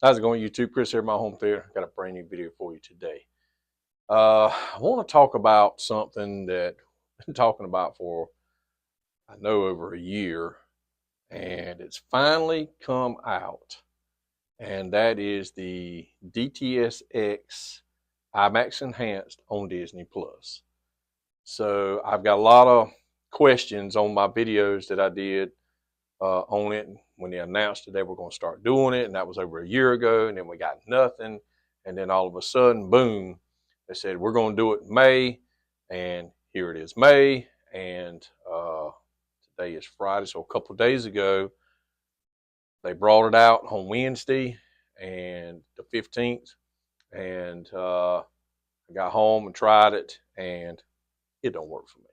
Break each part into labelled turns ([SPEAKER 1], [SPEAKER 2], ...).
[SPEAKER 1] How's it going, YouTube? Chris here, my home theater. Got a brand new video for you today. I want to talk about something that I've been talking about for, I know, over a year, and it's finally come out. And that is the dtsX IMAX Enhanced on Disney Plus. So I've got a lot of questions on my videos that I did on it when they announced that they were going to start doing it, and that was over a year ago, and then we got nothing, and then all of a sudden, boom, they said we're going to do it in May, and here it is, May, and today is Friday, so a couple of days ago, they brought it out on Wednesday, and the 15th, and I got home and tried it, and it don't work for me.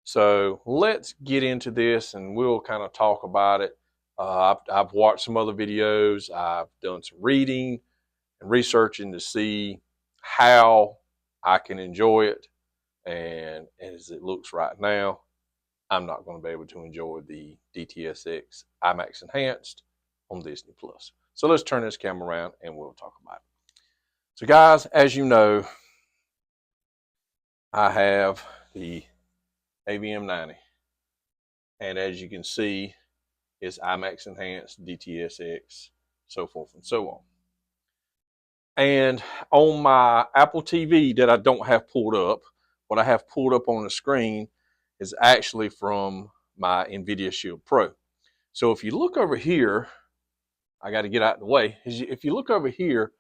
[SPEAKER 1] So let's get into this and we'll kind of talk about it. I've watched some other videos. I've done some reading and researching to see how I can enjoy it. And as it looks right now, I'm not going to be able to enjoy the dtsX IMAX Enhanced on Disney Plus. So let's turn this camera around and we'll talk about it. So guys, as you know, I have the AVM 90. And as you can see, it's IMAX Enhanced, dtsX, so forth and so on. And on my Apple TV that I don't have pulled up, what I have pulled up on the screen is actually from my NVIDIA Shield Pro. So if you look over here, I got to get out of the way. If you look over here,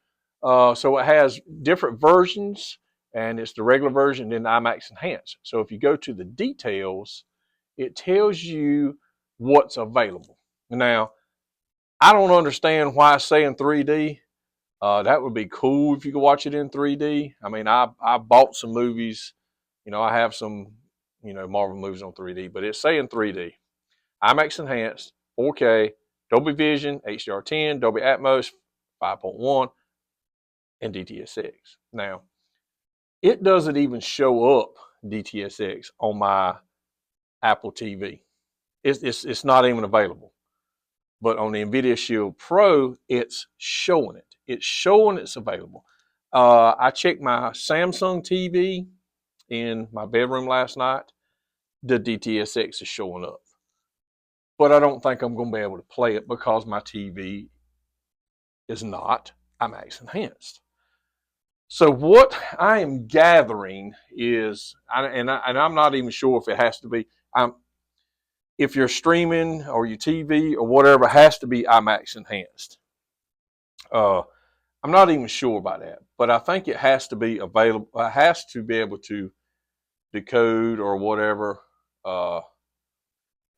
[SPEAKER 1] so it has different versions, and it's the regular version and IMAX Enhanced. So if you go to the details, it tells you what's available. Now, I don't understand why it's saying 3D. That would be cool if you could watch it in 3D. I mean, I bought some movies. You know, I have some, Marvel movies on 3D, but it's saying 3D. IMAX Enhanced, 4K, Dolby Vision, HDR10, Dolby Atmos, 5.1, and dtsX. Now, it doesn't even show up dtsX on my Apple TV. It's not even available. But on the NVIDIA Shield Pro, it's showing it. It's showing it's available. I checked my Samsung TV in my bedroom last night. The dtsX is showing up. But I don't think I'm going to be able to play it because my TV is not IMAX Enhanced. So what I am gathering is, and I'm not even sure if it has to be, if you're streaming or your TV or whatever, it has to be IMAX Enhanced. I'm not even sure about that, but I think it has to be available. It has to be able to decode or whatever. And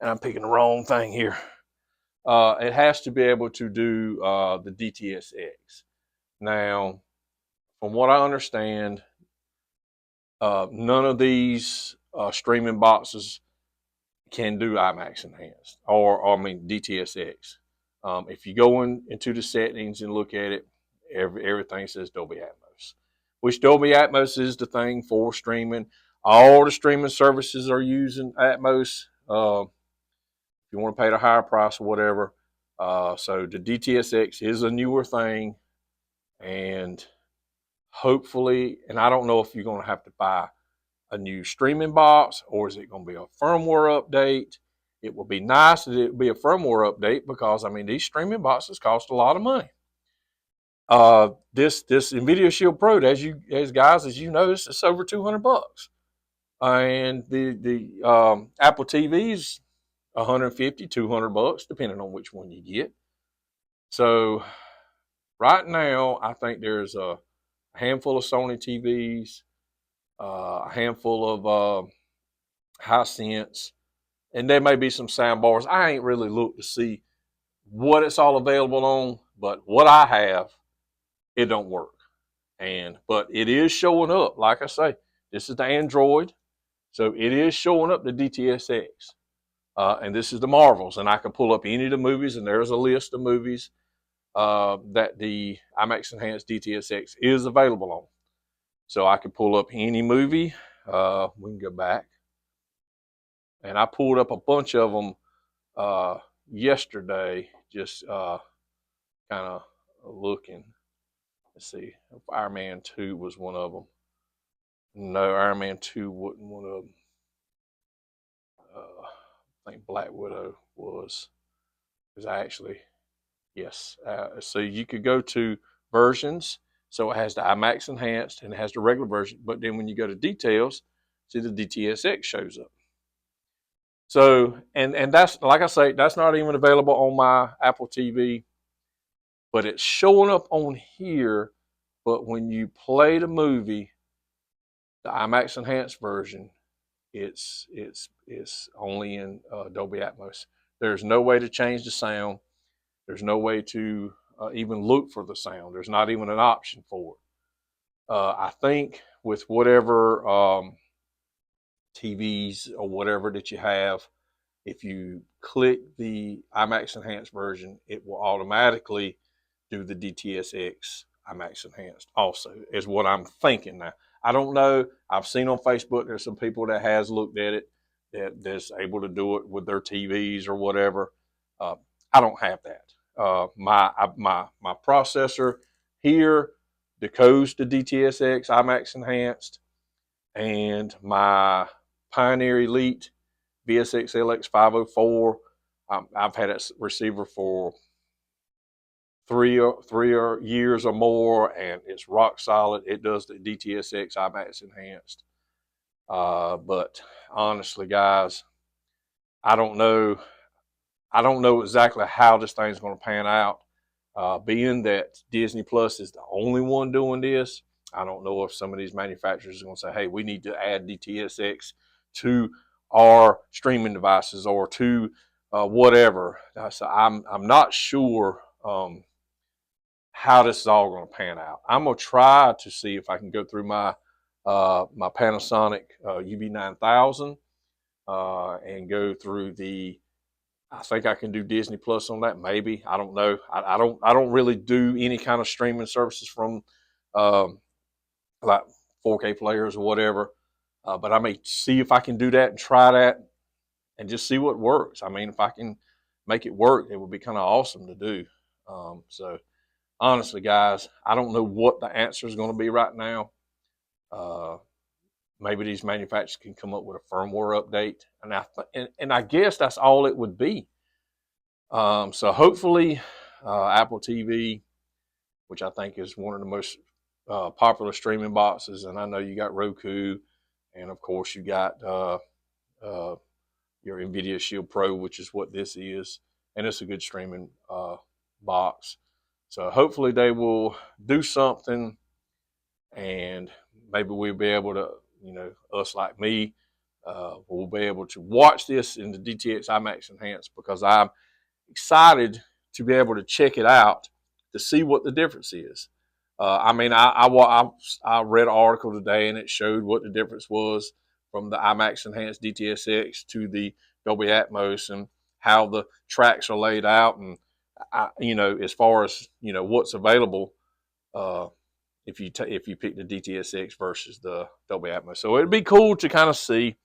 [SPEAKER 1] I'm picking the wrong thing here. It has to be able to do the dtsX. Now, from what I understand, none of these streaming boxes can do IMAX Enhanced or dtsX. If you go into the settings and look at it, everything says Dolby Atmos, which Dolby Atmos is the thing for streaming. All the streaming services are using Atmos. If you want to pay the higher price or whatever. So the dtsX is a newer thing, and hopefully, and I don't know if you're going to have to buy a new streaming box or is it going to be a firmware update. It would be nice that it would be a firmware update because, I mean, these streaming boxes cost a lot of money. This NVIDIA Shield Pro, as you know, it's over $200. And the Apple TV's $150, $200, depending on which one you get. So right now, I think there's a handful of Sony TVs, a handful of Hisense, and there may be some sound bars. I ain't really looked to see what it's all available on, but what I have, it don't work. But it is showing up. Like I say, this is the Android, so it is showing up the dtsX. And this is the Marvels, and I can pull up any of the movies, and there's a list of movies that the IMAX Enhanced dtsX is available on. So I can pull up any movie. We can go back. And I pulled up a bunch of them yesterday, just kind of looking. Let's see if Iron Man 2 was one of them. No, Iron Man 2 wasn't one of them. I think Black Widow was. Because I actually, yes. So you could go to versions. So it has the IMAX Enhanced and it has the regular version. But then when you go to details, see the dtsX shows up. So, and that's, like I say, that's not even available on my Apple TV, but it's showing up on here. But when you play the movie, the IMAX Enhanced version, it's only in Dolby Atmos. There's no way to change the sound. There's no way to even look for the sound. There's not even an option for it. I think with whatever TVs or whatever that you have, if you click the IMAX Enhanced version, it will automatically do the dtsX IMAX Enhanced also, is what I'm thinking now. I don't know. I've seen on Facebook there's some people that has looked at it that's able to do it with their TVs or whatever. I don't have that. My processor here decodes the dtsX IMAX Enhanced, and my Pioneer Elite VSX LX 504. I've had a receiver for three years or more, and it's rock solid. It does the dtsX IMAX Enhanced. But honestly, guys, I don't know. I don't know exactly how this thing's going to pan out. Being that Disney Plus is the only one doing this, I don't know if some of these manufacturers are going to say, "Hey, we need to add dtsX to our streaming devices or to whatever." So I'm not sure how this is all going to pan out. I'm going to try to see if I can go through my my Panasonic UB9000 and go through the. I think I can do Disney Plus on that. Maybe, I don't know. I don't really do any kind of streaming services from um, like 4K players or whatever. But I may see if I can do that and try that and just see what works. I mean, if I can make it work, it would be kind of awesome to do. So honestly, guys, I don't know what the answer is going to be right now. Uh, Maybe these manufacturers can come up with a firmware update, and I guess that's all it would be. So hopefully, Apple TV, which I think is one of the most popular streaming boxes, and I know you got Roku, and of course you got uh, your NVIDIA Shield Pro, which is what this is, and it's a good streaming box. So hopefully they will do something, and maybe we'll be able to, us like me, will be able to watch this in the dtX IMAX Enhanced, because I'm excited to be able to check it out to see what the difference is. I mean, I read an article today and it showed what the difference was from the IMAX Enhanced dtsX to the Dolby Atmos, and how the tracks are laid out, and as far as what's available, uh, if you pick the dtsX versus the Dolby Atmos. So it'd be cool to kind of see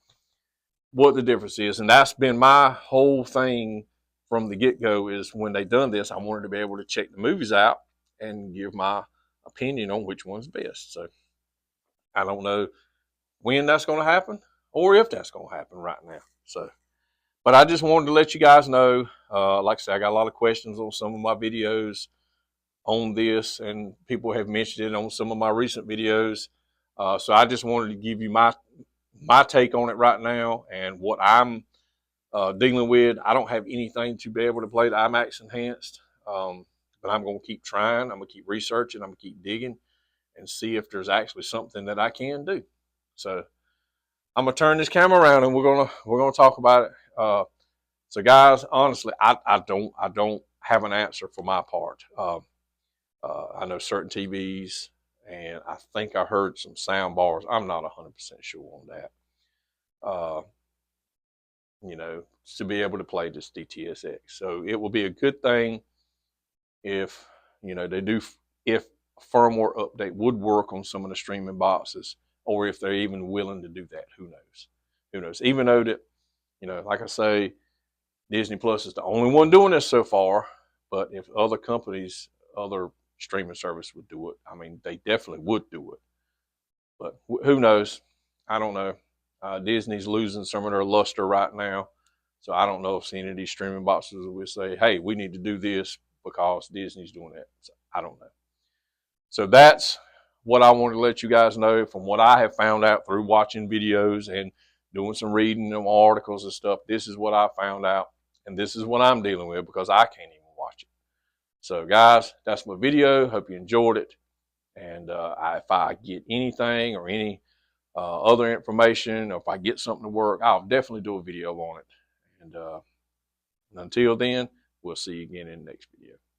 [SPEAKER 1] what the difference is, and that's been my whole thing from the get-go. Is when they done this, I wanted to be able to check the movies out and give my opinion on which one's best. So I don't know when that's going to happen or if that's going to happen right now. So, but I just wanted to let you guys know. Like I said, I got a lot of questions on some of my videos on this, and people have mentioned it on some of my recent videos. So I just wanted to give you my take on it right now and what I'm dealing with. I don't have anything to be able to play the IMAX Enhanced, but I'm going to keep trying. I'm going to keep researching. I'm going to keep digging and see if there's actually something that I can do. So I'm going to turn this camera around and we're gonna talk about it. So guys, honestly, I don't have an answer for my part. I know certain TVs, and I think I heard some sound bars. I'm not 100% sure on that. To be able to play this dtsX. So it will be a good thing if, they do, if a firmware update would work on some of the streaming boxes, or if they're even willing to do that. Who knows? Who knows? Even though that, like I say, Disney Plus is the only one doing this so far, but if other companies, other streaming service would do it. I mean, they definitely would do it, but who knows? I don't know. Disney's losing some of their luster right now, so I don't know if any of these streaming boxes will say, "Hey, we need to do this because Disney's doing that." So I don't know. So that's what I wanted to let you guys know from what I have found out through watching videos and doing some reading of articles and stuff. This is what I found out, and this is what I'm dealing with because I can't even watch it. So, guys, that's my video. Hope you enjoyed it. And if I get anything or any other information, or if I get something to work, I'll definitely do a video on it. And until then, we'll see you again in the next video.